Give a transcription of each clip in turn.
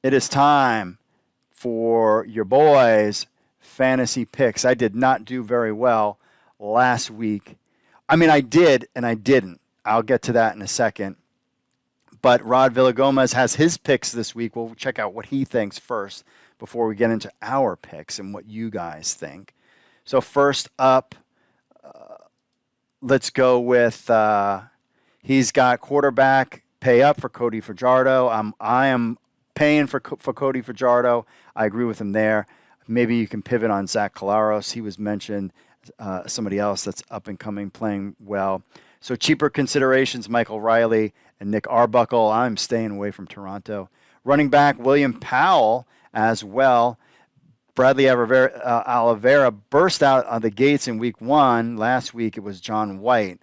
It is time for your boys' fantasy picks. I did not do very well last week. I mean, I did and I didn't. I'll get to that in a second. But Rod Villagomez has his picks this week. We'll check out what he thinks first before we get into our picks and what you guys think. So first up, let's go with he's got quarterback pay up for Cody Fajardo. I am paying for Cody Fajardo. I agree with him there. Maybe you can pivot on Zach Collaros. He was mentioned. Somebody else that's up and coming, playing well. So cheaper considerations, Michael Riley and Nick Arbuckle. I'm staying away from Toronto. Running back, William Powell as well. Bradley Oliveira burst out of the gates in week 1. Last week it was John White.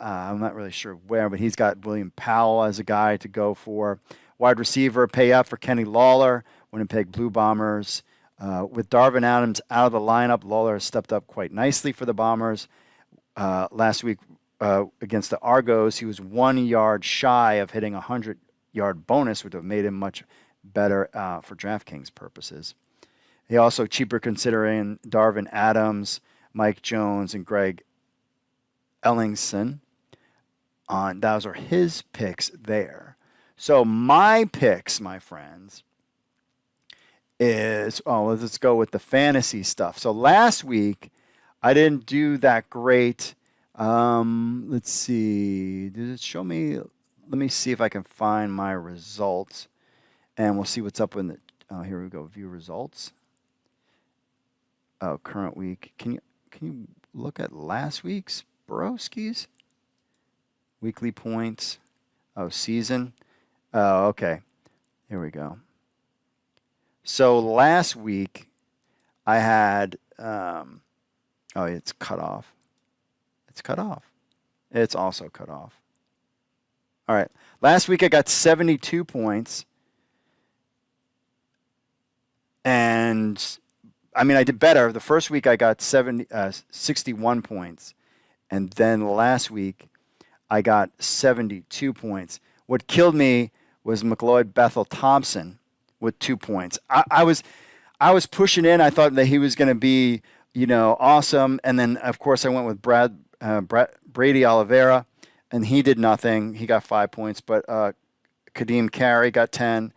I'm not really sure where, but he's got William Powell as a guy to go for. Wide receiver, pay up for Kenny Lawler, Winnipeg Blue Bombers. With Darvin Adams out of the lineup, Lawler has stepped up quite nicely for the Bombers. Last week against the Argos, he was 1 yard shy of hitting a 100-yard bonus, which would have made him much better for DraftKings purposes. He also cheaper considering Darvin Adams, Mike Jones, and Greg Ellingson. Those are his picks there. So my picks, my friends, let's go with the fantasy stuff. So last week, I didn't do that great. Let's see. Did it show me? Let me see if I can find my results, and we'll see what's up in the. Oh, here we go. View results. Oh, current week. Can you look at last week's Broskis? Weekly points. Oh, season. Oh, okay. Here we go. So last week, I had, it's cut off. It's cut off. It's also cut off. All right. Last week, I got 72 points. And, I mean, I did better. The first week, I got 61 points. And then last week, I got 72 points. What killed me was McLeod Bethel Thompson with 2 points. I was pushing in. I thought that he was going to be, awesome. And then, of course, I went with Brady Oliveira, and he did nothing. He got 5 points. But Kadeem Carey got 10.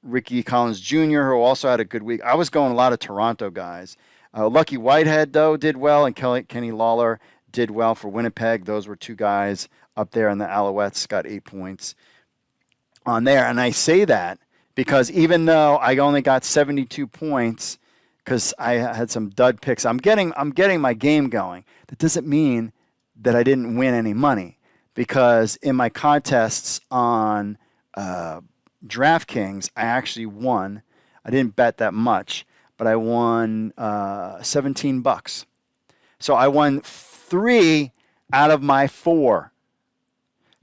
Ricky Collins Jr., who also had a good week. I was going a lot of Toronto guys. Lucky Whitehead, though, did well, and Kenny Lawler did well for Winnipeg. Those were 2 guys up there, and the Alouettes got 8 points on there. And I say that because even though I only got 72 points because I had some dud picks, I'm getting my game going. That doesn't mean that I didn't win any money, because in my contests on DraftKings, I actually won. I didn't bet that much, but I won $17. So I won 3 out of my 4.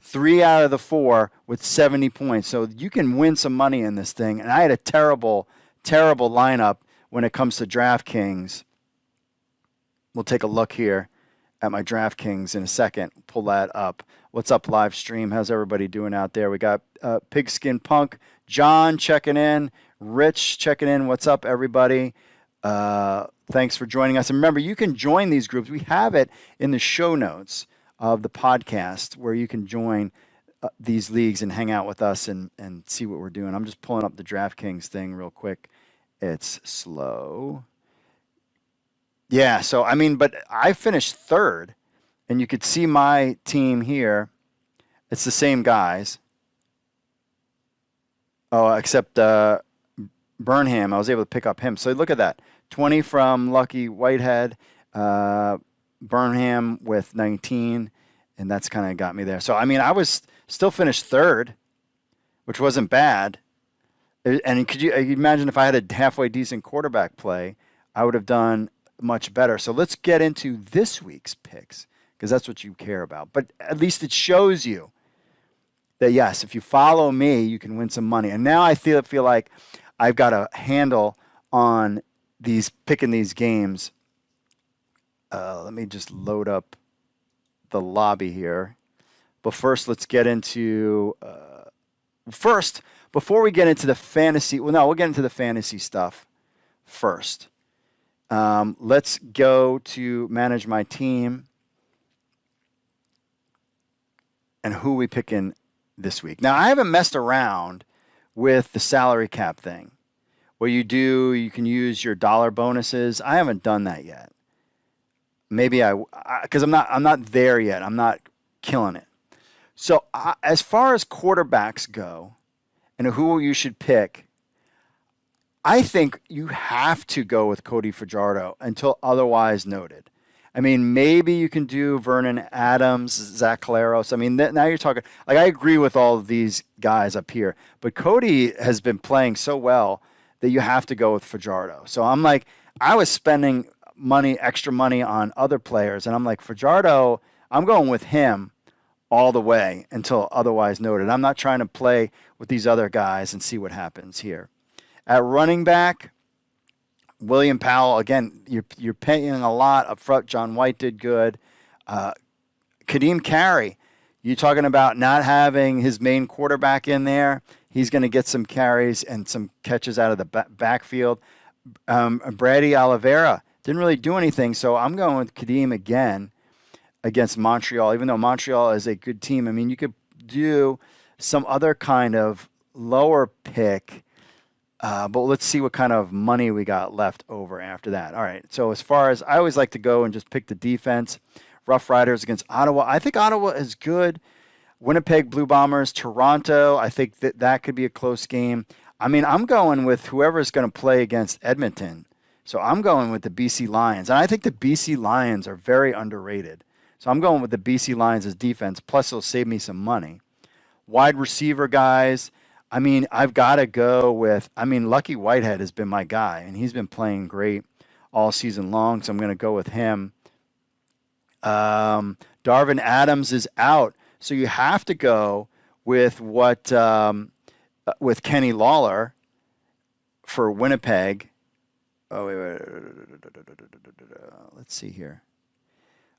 3 out of the 4 with 70 points. So you can win some money in this thing. And I had a terrible, terrible lineup when it comes to DraftKings. We'll take a look here at my DraftKings in a second. Pull that up. What's up, live stream? How's everybody doing out there? We got Pigskin Punk, John checking in, Rich checking in. What's up, everybody? Thanks for joining us. And remember, you can join these groups. We have it in the show notes of the podcast where you can join these leagues and hang out with us and see what we're doing. I'm just pulling up the DraftKings thing real quick. It's slow. Yeah, so, I mean, but I finished 3rd, and you could see my team here. It's the same guys. Oh, except Burnham. I was able to pick up him. So look at that. 20 from Lucky Whitehead. Burnham with 19, and that's kind of got me there. So, I mean, I was still finished 3rd, which wasn't bad. And could you imagine if I had a halfway decent quarterback play, I would have done much better. So let's get into this week's picks, because that's what you care about. But at least it shows you that, yes, if you follow me, you can win some money. And now I feel like I've got a handle on picking these games. Let me just load up the lobby here. But first, let's get into first, before we get into the fantasy, well, no, we'll get into the fantasy stuff first. Let's go to manage my team and who we picking this week. Now, I haven't messed around with the salary cap thing. What you can use your dollar bonuses. I haven't done that yet. Maybe because I'm not there yet. I'm not killing it. So as far as quarterbacks go and who you should pick, I think you have to go with Cody Fajardo until otherwise noted. I mean, maybe you can do Vernon Adams, Zach Caleros. I mean, now you're talking. Like, I agree with all of these guys up here, but Cody has been playing so well that you have to go with Fajardo. So I'm like, I was spending extra money on other players, and I'm like, Fajardo, I'm going with him all the way until otherwise noted. I'm not trying to play with these other guys and see what happens here. At running back, William Powell, again, you're paying a lot up front. John White did good. Kadeem Carey, you're talking about not having his main quarterback in there. He's going to get some carries and some catches out of the backfield. Brady Oliveira didn't really do anything, so I'm going with Kadeem again against Montreal, even though Montreal is a good team. I mean, you could do some other kind of lower pick, but let's see what kind of money we got left over after that. All right, so as far as I always like to go and just pick the defense, Rough Riders against Ottawa. I think Ottawa is good. Winnipeg Blue Bombers, Toronto. I think that could be a close game. I mean, I'm going with whoever's going to play against Edmonton. So I'm going with the BC Lions. And I think the BC Lions are very underrated. So I'm going with the BC Lions as defense. Plus, it'll save me some money. Wide receiver guys. I mean, I've got to go with, Lucky Whitehead has been my guy. And he's been playing great all season long. So I'm going to go with him. Darvin Adams is out. So you have to go with with Kenny Lawler for Winnipeg. Oh, wait. Let's see here.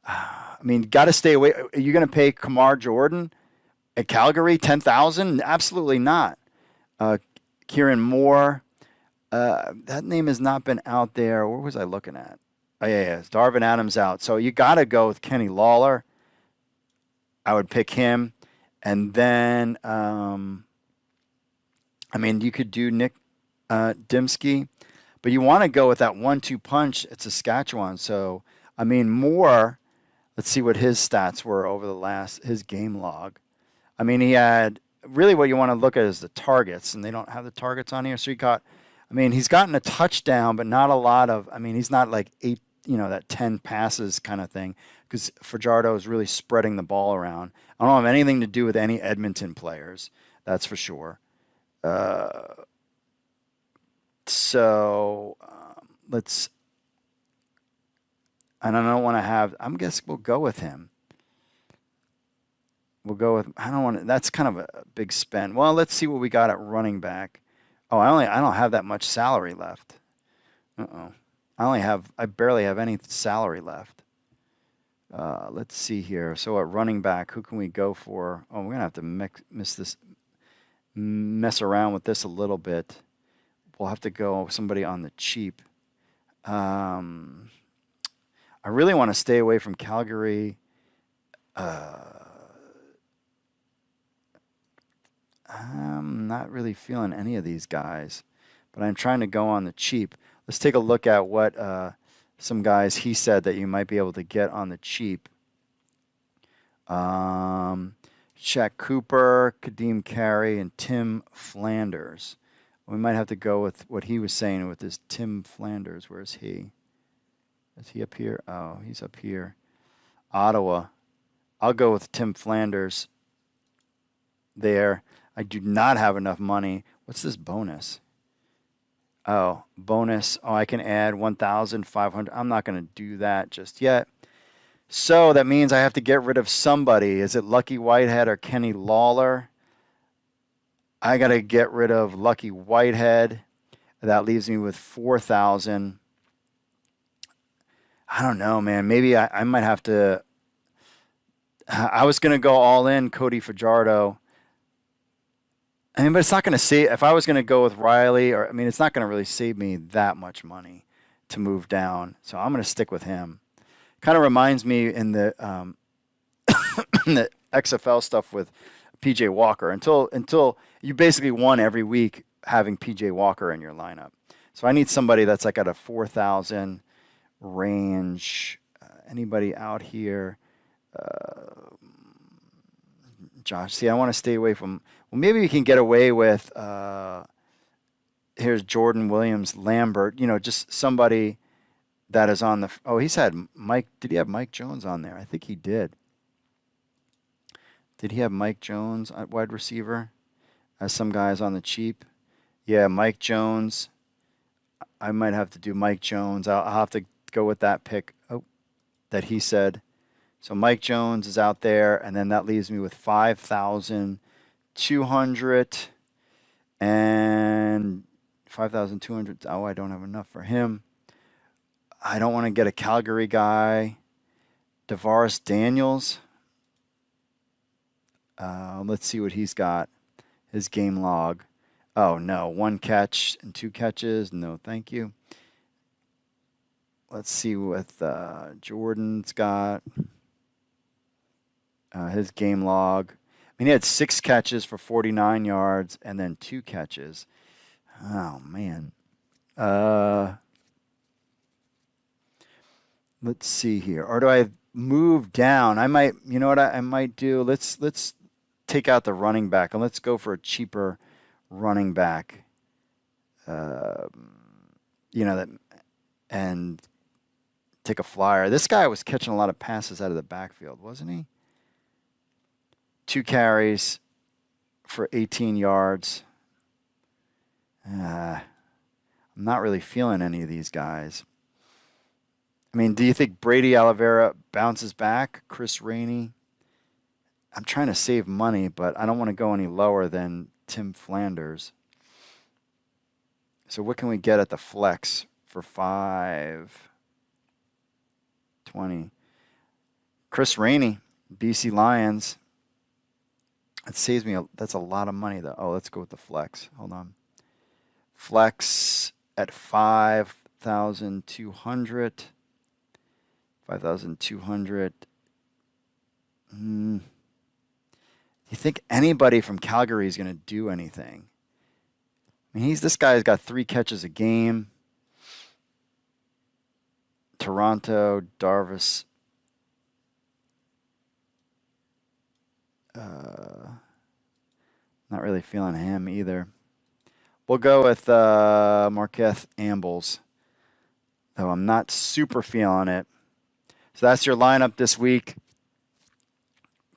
I mean, got to stay away. Are you going to pay Kamar Jordan at Calgary $10,000? Absolutely not. Kieran Moore. That name has not been out there. Where was I looking at? Oh, yeah. It's Darvin Adams out. So you got to go with Kenny Lawler. I would pick him. And then, you could do Nick Dimsky. But you want to go with that 1-2 punch at Saskatchewan. So, Moore, let's see what his stats were over his game log. He had, really what you want to look at is the targets, and they don't have the targets on here. So he's gotten a touchdown, but not a lot of, he's not like 8, that 10 passes kind of thing, because Fajardo is really spreading the ball around. I don't have anything to do with any Edmonton players, that's for sure. So let's, and I don't want to have, I guess we'll go with him. We'll go with, that's kind of a big spend. Well, let's see what we got at running back. Oh, I don't have that much salary left. I barely have any salary left. Let's see here. So at running back, who can we go for? Oh, we're going to have to mess around with this a little bit. We'll have to go somebody on the cheap. I really want to stay away from Calgary. I'm not really feeling any of these guys, but I'm trying to go on the cheap. Let's take a look at what some guys he said that you might be able to get on the cheap. Shaq Cooper, Kadeem Carey, and Tim Flanders. We might have to go with what he was saying with this Tim Flanders. Where's he? Is he up here? Oh, he's up here. Ottawa. I'll go with Tim Flanders there. I do not have enough money. What's this bonus? Oh, bonus. Oh, I can add 1,500. I'm not going to do that just yet. So that means I have to get rid of somebody. Is it Lucky Whitehead or Kenny Lawler? I got to get rid of Lucky Whitehead. That leaves me with 4,000. I don't know, man. Maybe I might have to. I was going to go all in Cody Fajardo. I mean, but it's not going to save. If I was going to go with Riley, or I mean, it's not going to really save me that much money to move down. So I'm going to stick with him. Kind of reminds me in the in the XFL stuff with PJ Walker. Until you basically won every week having PJ Walker in your lineup. So I need somebody that's like at a 4,000 range. Anybody out here? Josh, see, I want to stay away from. Well, maybe we can get away with. Here's Jordan Williams, Lambert. Just somebody that is on the. Oh, he's had Mike. Did he have Mike Jones on there? I think he did. Did he have Mike Jones at wide receiver? As some guys on the cheap. Yeah, Mike Jones. I might have to do Mike Jones. I'll have to go with that pick. Oh, that he said. So Mike Jones is out there, and then that leaves me with 5,200 and 5,200. Oh, I don't have enough for him. I don't want to get a Calgary guy. DeVaris Daniels. Let's see what he's got. His game log. Oh, no. 1 catch and 2 catches. No, thank you. Let's see what Jordan's got. His game log. I mean, he had 6 catches for 49 yards and then 2 catches. Oh, man. Let's see here. Or do I move down? I might, you know what I might do? Let's take out the running back and let's go for a cheaper running back. That and take a flyer. This guy was catching a lot of passes out of the backfield, wasn't he? 2 carries for 18 yards. I'm not really feeling any of these guys. I mean, do you think Brady Oliveira bounces back? Chris Rainey? I'm trying to save money, but I don't want to go any lower than Tim Flanders. So what can we get at the flex for 520? Chris Rainey, BC Lions. It saves me. That's a lot of money, though. Oh, let's go with the flex. Hold on. Flex at 5,200. 5,200. Do you think anybody from Calgary is going to do anything? I mean, this guy's got 3 catches a game. Toronto, Darvis. Not really feeling him either. We'll go with Marquette Ambles, though I'm not super feeling it. So that's your lineup this week.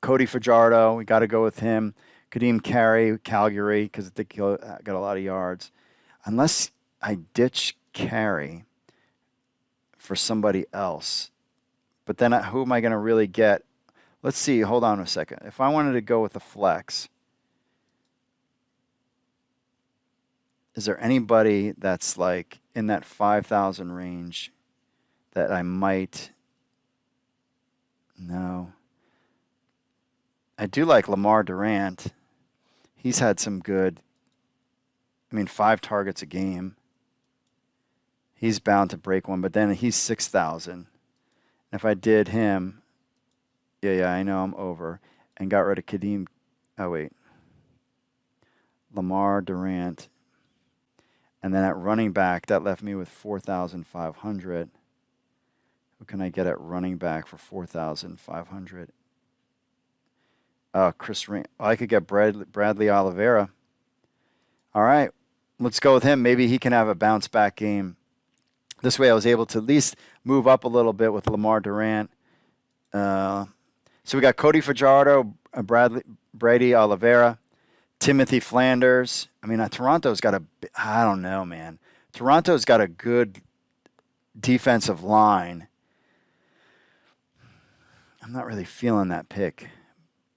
Cody Fajardo, we got to go with him. Kadeem Carey, Calgary, because I think he'll got a lot of yards. Unless I ditch Carey for somebody else. But then who am I going to really get? Let's see. Hold on a second. If I wanted to go with a flex, is there anybody that's like in that 5,000 range that I might? No. I do like Lamar Durant. He's had some good, 5 targets a game. He's bound to break one, but then he's 6,000. If I did him, yeah, I know I'm over, and got rid of Kadeem. Oh, wait. Lamar Durant. And then at running back, that left me with 4,500. Who can I get at running back for 4,500? Chris Rain. I could get Bradley Oliveira. All right, let's go with him. Maybe he can have a bounce back game. This way I was able to at least move up a little bit with Lamar Durant. So we got Cody Fajardo, Brady Oliveira, Timothy Flanders. Toronto's got I don't know, man. Toronto's got a good defensive line. I'm not really feeling that pick.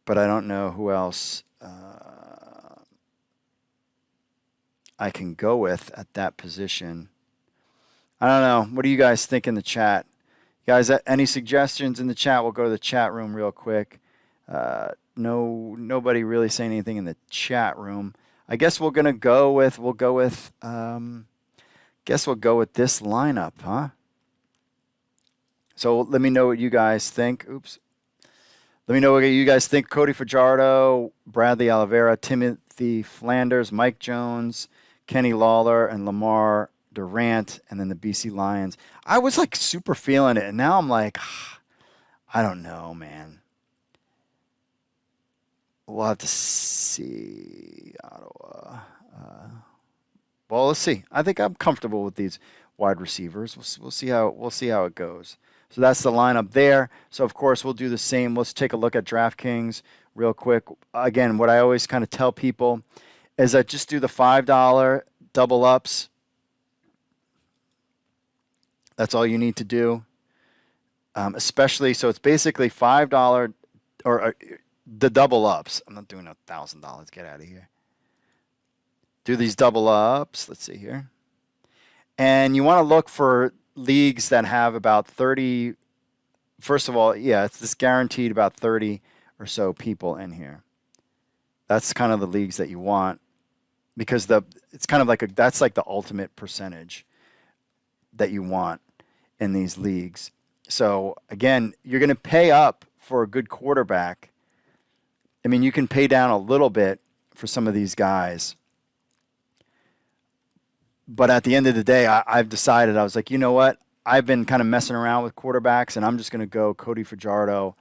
But I don't know who else I can go with at that position. I don't know. What do you guys think in the chat? Guys, any suggestions in the chat? We'll go to the chat room real quick. Nobody really saying anything in the chat room. I guess we'll go with this lineup, huh? So let me know what you guys think. Oops. Let me know what you guys think. Cody Fajardo, Bradley Oliveira, Timothy Flanders, Mike Jones, Kenny Lawler, and Lamar Durant, and then the BC Lions. I was like super feeling it, and now I'm like, I don't know, man. We'll have to see. Ottawa. Well, let's see. I think I'm comfortable with these wide receivers. We'll see how it goes. So that's the lineup there. So of course we'll do the same. Let's take a look at Draftkings real quick. Again, what I always kind of tell people is I just do the $5 double ups. That's all you need to do. Especially, so it's basically $5 or the double ups. I'm not doing $1,000. Get out of here. Do these double ups. Let's see here. And you want to look for leagues that have about 30. First of all, yeah, it's this guaranteed about 30 or so people in here. That's kind of the leagues that you want because it's kind of like that's like the ultimate percentage that you want in these leagues. So again, you're going to pay up for a good quarterback. I mean, you can pay down a little bit for some of these guys. But at the end of the day, I've decided, I was like, you know what? I've been kind of messing around with quarterbacks, and I'm just going to go Cody Fajardo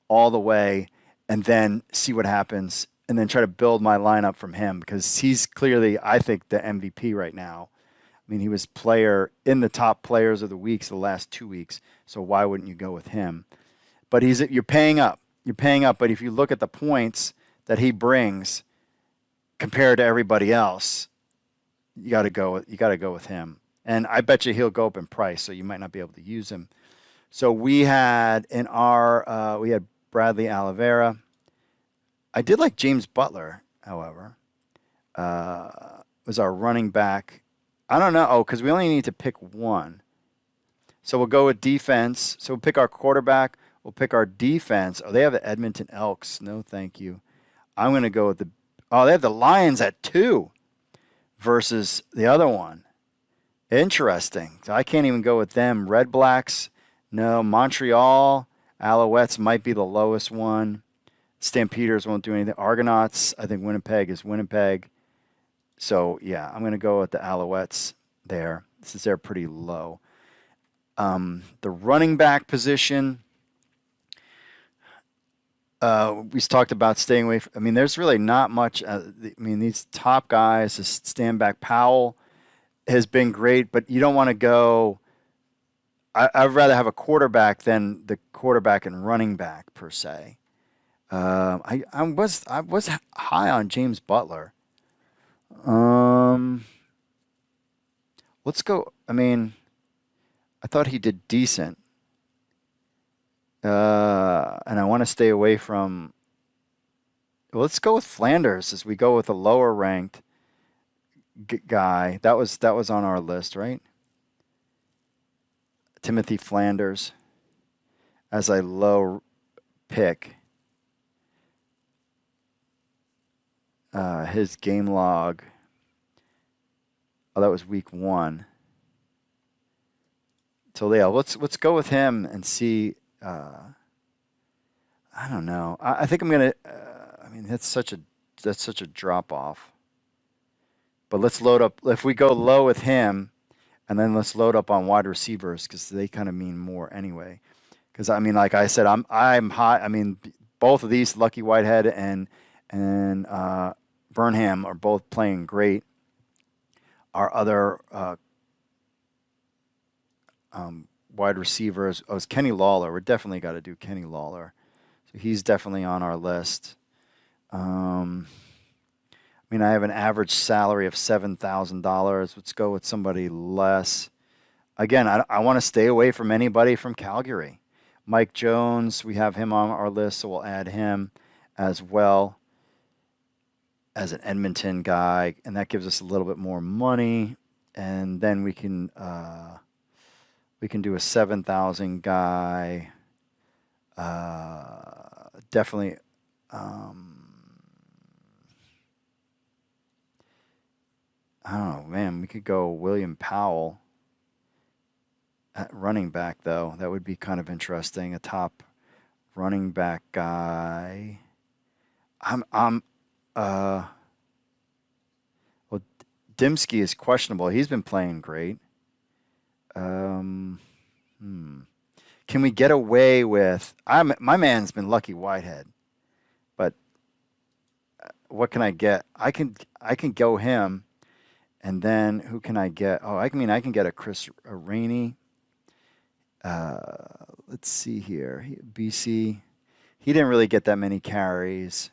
all the way and then see what happens and then try to build my lineup from him because he's clearly, I think, the MVP right now. I mean, he was in the top players of the weeks the last 2 weeks, so why wouldn't you go with him? But you're paying up. You're paying up, but if you look at the points that he brings compared to everybody else, you got to go with him. And I bet you he'll go up in price, so you might not be able to use him. So we had we had Bradley Oliveira. I did like James Butler, however. Was our running back. I don't know. Oh, because we only need to pick one. So we'll go with defense. So we'll pick our quarterback. We'll pick our defense. Oh, they have the Edmonton Elks. No, thank you. I'm going to go with they have the Lions at 2 versus the other one. Interesting. So I can't even go with them. Red Blacks, no. Montreal, Alouettes might be the lowest one. Stampeders won't do anything. Argonauts, I think Winnipeg is Winnipeg. So, yeah, I'm going to go with the Alouettes there since they're pretty low. The running back position, we talked about staying away. I mean, there's really not much. These top guys, this stand back Powell has been great, but you don't want to go. I'd rather have a quarterback than the quarterback and running back per se. I was high on James Butler. Let's go. I mean, I thought he did decent. And I want to stay away from. Well, let's go with Flanders as we go with a lower ranked guy. That was on our list, right? Timothy Flanders as a low pick. His game log. Oh, that was week 1. So yeah, let's go with him and see. I don't know. I think I'm gonna. That's such a drop off. But let's load up. If we go low with him, and then let's load up on wide receivers because they kind of mean more anyway. Because like I said, I'm high. I mean, both of these, Lucky Whitehead and Burnham, are both playing great. Our other wide receivers is Kenny Lawler. We're definitely got to do Kenny Lawler. So he's definitely on our list. I have an average salary of $7,000. Let's go with somebody less. Again, I want to stay away from anybody from Calgary. Mike Jones, we have him on our list, so we'll add him as well as an Edmonton guy, and that gives us a little bit more money. And then we can do a 7,000 guy. Definitely. I don't know, man. We could go William Powell at running back, though. That would be kind of interesting. A top running back guy. I'm well, Dimsky is questionable. He's been playing great. Um, Can we get away with? My man's been Lucky Whitehead, but what can I get? I can go him, and then who can I get? Oh, I can get a Rainey. Let's see here. BC. He didn't really get that many carries.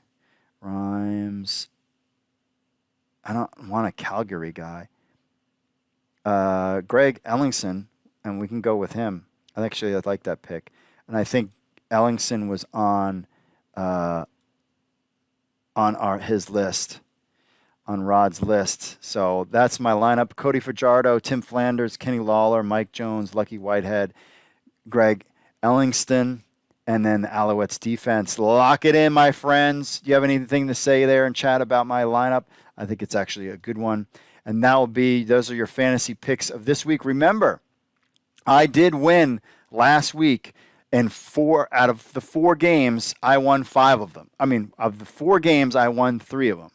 Rhymes. I don't want a Calgary guy. Greg Ellingson, and we can go with him. I like that pick, and I think Ellingson was on his list, on Rod's list. So that's my lineup: Cody Fajardo, Tim Flanders, Kenny Lawler, Mike Jones, Lucky Whitehead, Greg Ellingston, and then the Alouettes defense. Lock it in, my friends. Do you have anything to say there in chat about my lineup? I think it's actually a good one. And those are your fantasy picks of this week. Remember, I did win last week, and out of the 4 games, I won 5 of them. Of the 4 games, I won 3 of them.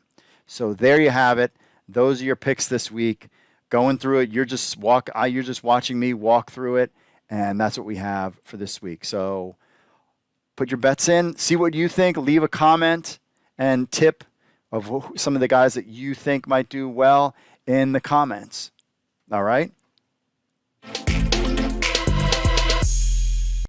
So there you have it. Those are your picks this week. Going through it, you're just watching me walk through it, and that's what we have for this week. So put your bets in, see what you think, leave a comment and tip of some of the guys that you think might do well in the comments. All right?